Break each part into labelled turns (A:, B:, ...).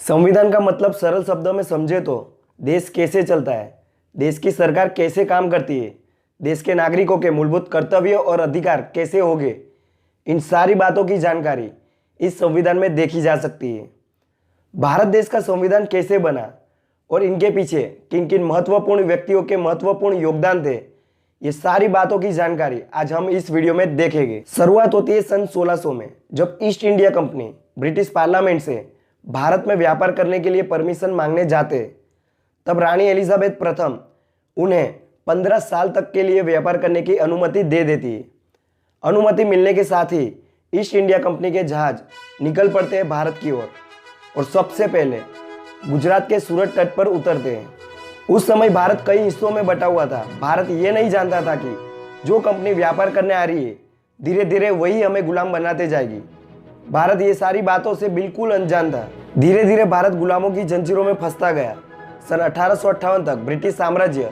A: संविधान का मतलब सरल शब्दों में समझे तो देश कैसे चलता है, देश की सरकार कैसे काम करती है, देश के नागरिकों के मूलभूत कर्तव्य और अधिकार कैसे होंगे, इन सारी बातों की जानकारी इस संविधान में देखी जा सकती है। भारत देश का संविधान कैसे बना और इनके पीछे किन किन महत्वपूर्ण व्यक्तियों के महत्वपूर्ण योगदान थे, ये सारी बातों की जानकारी आज हम इस वीडियो में देखेंगे। शुरुआत होती है सन 1600 में, जब east India company British parliament से भारत में व्यापार करने के लिए परमिशन मांगने जाते। तब रानी एलिजाबेथ प्रथम उन्हें 15 साल तक के लिए व्यापार करने की अनुमति दे देती है। अनुमति मिलने के साथ ही ईस्ट इंडिया कंपनी के जहाज निकल पड़ते हैं भारत की ओर और सबसे पहले गुजरात के सूरत तट पर उतरते हैं। उस समय भारत कई हिस्सों में बटा हुआ था। भारत ये नहीं जानता था कि जो कंपनी व्यापार करने आ रही है धीरे धीरे वही हमें गुलाम बनाते जाएगी। भारत ये सारी बातों से बिल्कुल अनजान था। धीरे धीरे भारत गुलामों की जंजीरों में फंसता गया। सन 1858 तक ब्रिटिश साम्राज्य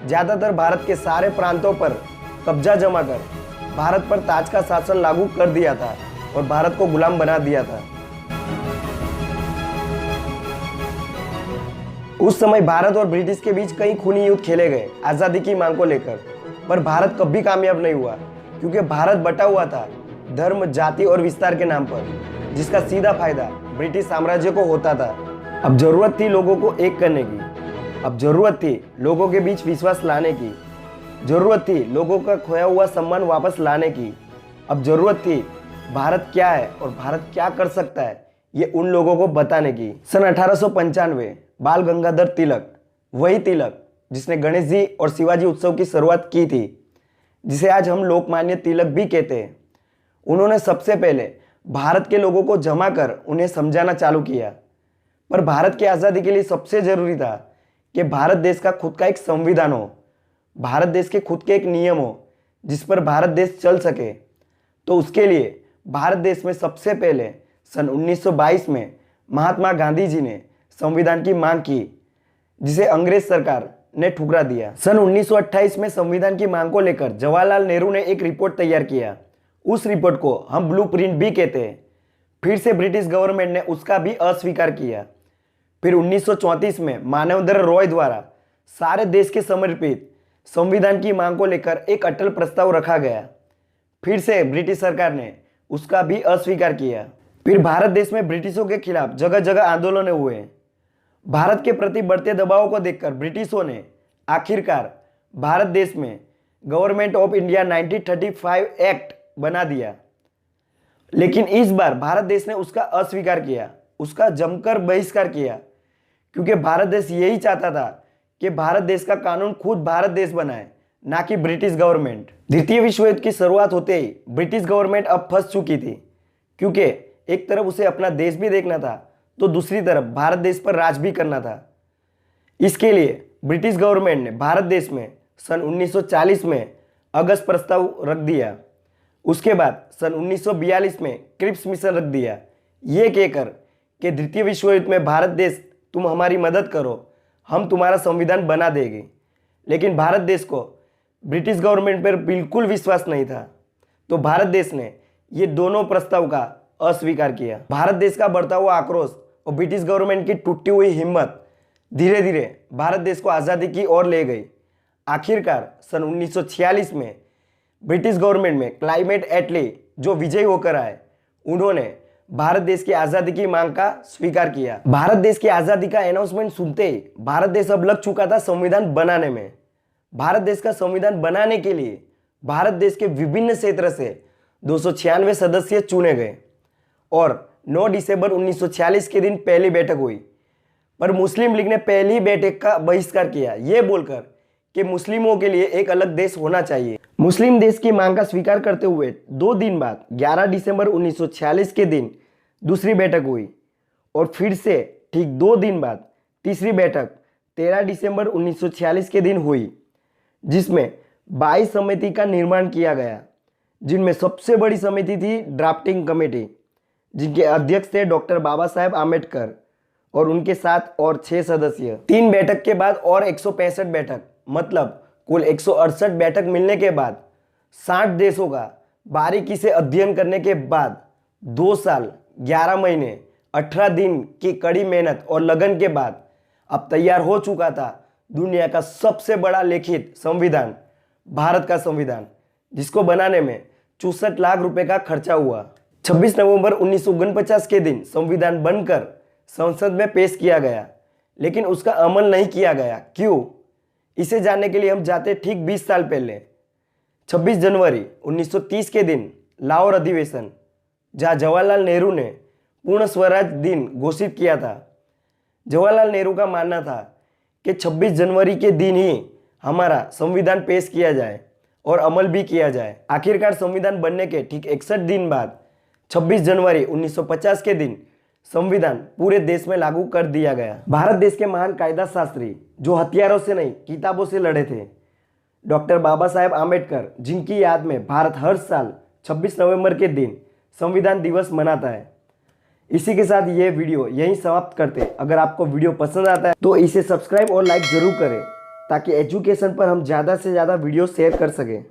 A: ज्यादातर भारत के सारे प्रांतों पर कब्जा जमा कर भारत पर ताज का शासन लागू कर दिया था और भारत को गुलाम बना दिया था। उस समय भारत और ब्रिटिश के बीच कई खूनी युद्ध खेले गए आजादी की मांग को लेकर, पर भारत कभी कामयाब नहीं हुआ क्योंकि भारत बटा हुआ था धर्म, जाति और विस्तार के नाम पर, जिसका सीधा फायदा ब्रिटिश साम्राज्य को होता था। अब जरूरत थी लोगों को एक करने की, अब जरूरत थी लोगों के बीच विश्वास लाने की, जरूरत थी लोगों का खोया हुआ सम्मान वापस लाने की। अब जरूरत थी भारत क्या है और भारत क्या कर सकता है ये उन लोगों को बताने की। सन 1895 बाल गंगाधर तिलक, वही तिलक जिसने गणेश जी और शिवाजी उत्सव की शुरुआत की थी, जिसे आज हम लोकमान्य तिलक भी कहते हैं, उन्होंने सबसे पहले भारत के लोगों को जमा कर उन्हें समझाना चालू किया। पर भारत की आज़ादी के लिए सबसे जरूरी था कि भारत देश का खुद का एक संविधान हो, भारत देश के खुद के एक नियम हो जिस पर भारत देश चल सके। तो उसके लिए भारत देश में सबसे पहले सन 1922 में महात्मा गांधी जी ने संविधान की मांग की, जिसे अंग्रेज सरकार ने ठुकरा दिया। सन 1928 में संविधान की मांग को लेकर जवाहरलाल नेहरू ने एक रिपोर्ट तैयार किया। उस रिपोर्ट को हम ब्लूप्रिंट भी कहते हैं। फिर से ब्रिटिश गवर्नमेंट ने उसका भी अस्वीकार किया। फिर 1934 में मानवेंद्र रॉय द्वारा सारे देश के समर्पित संविधान की मांग को लेकर एक अटल प्रस्ताव रखा गया। फिर से ब्रिटिश सरकार ने उसका भी अस्वीकार किया। फिर भारत देश में ब्रिटिशों के खिलाफ जगह जगह आंदोलन हुए। भारत के प्रति बढ़ते दबाव को देखकर ब्रिटिशों ने आखिरकार भारत देश में गवर्नमेंट ऑफ इंडिया 1935 एक्ट बना दिया। लेकिन इस बार भारत देश ने उसका अस्वीकार किया, उसका जमकर बहिष्कार किया, क्योंकि भारत देश यही चाहता था कि भारत देश का कानून खुद भारत देश बनाए, ना कि ब्रिटिश गवर्नमेंट। द्वितीय विश्व युद्ध की शुरुआत होते ही ब्रिटिश गवर्नमेंट अब फंस चुकी थी, क्योंकि एक तरफ उसे अपना देश भी देखना था तो दूसरी तरफ भारत देश पर राज भी करना था। इसके लिए ब्रिटिश गवर्नमेंट ने भारत देश में सन 1940 में अगस्त प्रस्ताव रख दिया। उसके बाद सन 1942 में क्रिप्स मिशन रख दिया, ये कहकर कि द्वितीय विश्व युद्ध में भारत देश तुम हमारी मदद करो, हम तुम्हारा संविधान बना देंगे। लेकिन भारत देश को ब्रिटिश गवर्नमेंट पर बिल्कुल विश्वास नहीं था, तो भारत देश ने ये दोनों प्रस्ताव का अस्वीकार किया। भारत देश का बढ़ता हुआ आक्रोश और ब्रिटिश गवर्नमेंट की टूटी हुई हिम्मत धीरे धीरे भारत देश को आज़ादी की ओर ले गई। आखिरकार सन 1946 में ब्रिटिश गवर्नमेंट में क्लाइमेट एटली जो विजयी होकर आए, उन्होंने भारत देश की आज़ादी की मांग का स्वीकार किया। भारत देश की आज़ादी का अनाउंसमेंट सुनते ही भारत देश अब लग चुका था संविधान बनाने में। भारत देश का संविधान बनाने के लिए भारत देश के विभिन्न क्षेत्र से 296 सदस्य चुने गए और 9 दिसंबर 1946 के दिन पहली बैठक हुई। पर मुस्लिम लीग ने पहली बैठक का बहिष्कार किया, ये बोलकर कि मुस्लिमों के लिए एक अलग देश होना चाहिए। मुस्लिम देश की मांग का स्वीकार करते हुए 2 दिन बाद 11 दिसंबर 1946 के दिन दूसरी बैठक हुई और फिर से ठीक 2 दिन बाद तीसरी बैठक 13 दिसंबर 1946 के दिन हुई, जिसमें 22 समिति का निर्माण किया गया, जिनमें सबसे बड़ी समिति थी ड्राफ्टिंग कमेटी, जिनके अध्यक्ष थे डॉक्टर बाबा साहेब आम्बेडकर और उनके साथ और 6 सदस्य। 3 बैठक के बाद और 165 बैठक, मतलब कुल 168 बैठक मिलने के बाद 60 देशों का बारीकी से अध्ययन करने के बाद 2 साल 11 महीने 18 दिन की कड़ी मेहनत और लगन के बाद अब तैयार हो चुका था दुनिया का सबसे बड़ा लिखित संविधान, भारत का संविधान, जिसको बनाने में 64 लाख रुपए का खर्चा हुआ। 26 नवंबर 1949 के दिन संविधान बनकर संसद में पेश किया गया, लेकिन उसका अमल नहीं किया गया। क्यों? इसे जानने के लिए हम जाते ठीक 20 साल पहले। 26 जनवरी 1930 के दिन लाहौर अधिवेशन, जहां जवाहरलाल नेहरू ने पूर्ण स्वराज दिन घोषित किया था। जवाहरलाल नेहरू का मानना था कि 26 जनवरी के दिन ही हमारा संविधान पेश किया जाए और अमल भी किया जाए। आखिरकार संविधान बनने के ठीक 61 दिन बाद 26 जनवरी 1950 के दिन संविधान पूरे देश में लागू कर दिया गया। भारत देश के महान कायदा शास्त्री जो हथियारों से नहीं किताबों से लड़े थे, डॉक्टर बाबा साहेब आम्बेडकर, जिनकी याद में भारत हर साल 26 नवंबर के दिन संविधान दिवस मनाता है। इसी के साथ ये वीडियो यहीं समाप्त करते हैं। अगर आपको वीडियो पसंद आता है तो इसे सब्सक्राइब और लाइक जरूर करें, ताकि एजुकेशन पर हम ज़्यादा से ज़्यादा वीडियो शेयर कर सकें।